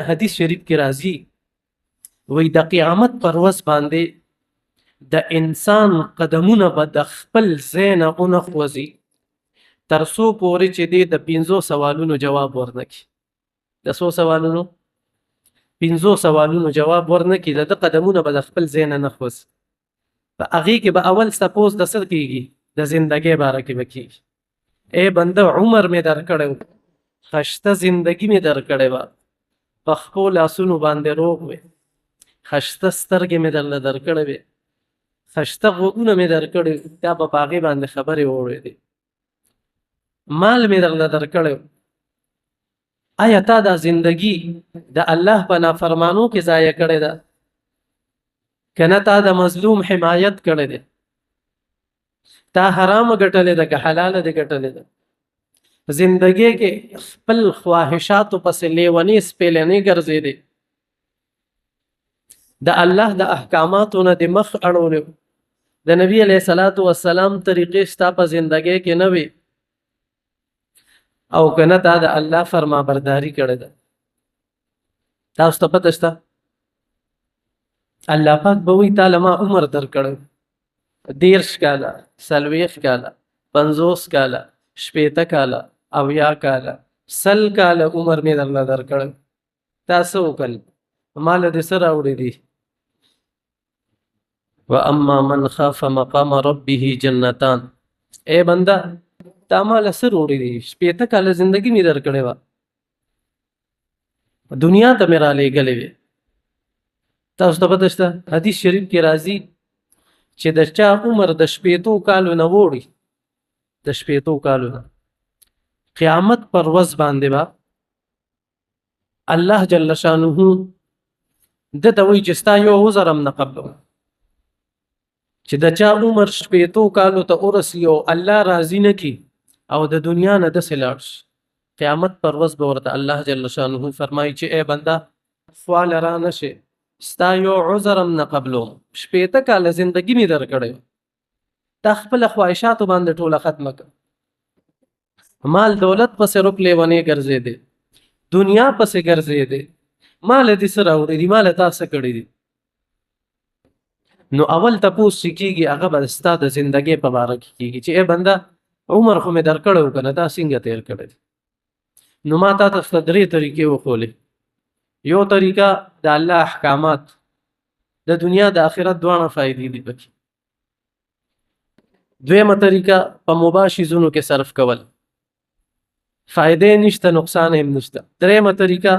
حدیث شریف کې راځي وای د قیامت پر ورځ باندې د انسان قدمونه به د خپل ځای نه ونخوځي تر څو پورې چې دی د 500 سوالونو جواب ورنکړي. د څو سوالونو؟ 500 سوالونو جواب ورنکړي، د قدمونه به د خپل ځای نه نخوځي. په هغې کې به اول سپوز د څه کېږي؟ د زندګۍ باره کې به کېږي. ای بنده عمر مې درکړی و، خشته زندګي مې درکړې وه، په خپلو لاسونو باندې روغ وې، خشته سترګې مې درله درکړې وې، خشته غوږونه مې درکړي، تا به په هغې باندې خبرې واورېدې، مال مې درله درکړی. آیا تا دا زندګي د الله په نافرمانو کې ضایع کړې ده؟ که نه تا د مظلوم حمایت کړی دی؟ تا حرامه ګټلې ده که حلاله دې ګټلې ده؟ زندګۍ کې خپل خواهشاتو پسې لیونې سپېلنې ګرځېدې، د الله د احکاماتو نه د مخ اړولې، د نبي علیه الصلاة والسلام طریقې ستا په زندګۍ کې نه وي، او که نه تا د الله فرمانبرداري کړې ده. تاسو ته پته شته الله پاک به وایي تا له ما عمر درکړی 30 کاله، 40 کاله، 50 کاله، 60 کاله، 70 کاله، 100 کاله عمر مې درله درکړی، تا څه وکړل؟ ما له دې څه راوړی دي؟ واما من خاف مقام ربه جنتان. ای بنده تا ما له څه راوړی دي؟ 60 کاله زندګي مې درکړې وه، دنیا ته مې رالیږلې وې. تاسو ته پته شته حدیث شریف کې راځي چې د چا عمر د 60 کالو نه وړي، د 60 کالو نه، قیامت پر ورځ باندې به الله جل شانه ده ته وایي چې ستا یو عذر هم نه قبلوم. چې د چا عمر 60 کالو ته ورسي او الله راضي نه کړي او د دنیا نه داسې لاړ شي، قیامت پر ورځ به ورته الله جل شانه فرمایي چې ای بنده خواله را نه شي، ستا یو عذر هم نه قبلوم، 60 کاله زندګي مې درکړی، تا خپله خواهشاتو باندې ټوله ختمه کړه، مال دولت پسې رک لیونې ګرځېدې، دنیا پسې ګرځېدې، ما له دې څه راوړي دي؟ ما له تا څه کړي دي؟ نو اول تپوس چې کېږي هغه به ستا د زندګۍ په باره کې کېږي چې ای بنده عمر خو مې درکړی و که نه، تا څنګه تېر کړی دی؟ نو ما تا ته 3 طریقې وښولې. یو طریقه د الله احکامات، د دنیا د آخرت دواړه فایدې دي پکې. دویمه طریقه په مباح شیزونو کې صرف کول، فایدې نشته نقصان هم نشته. دریمه طریقه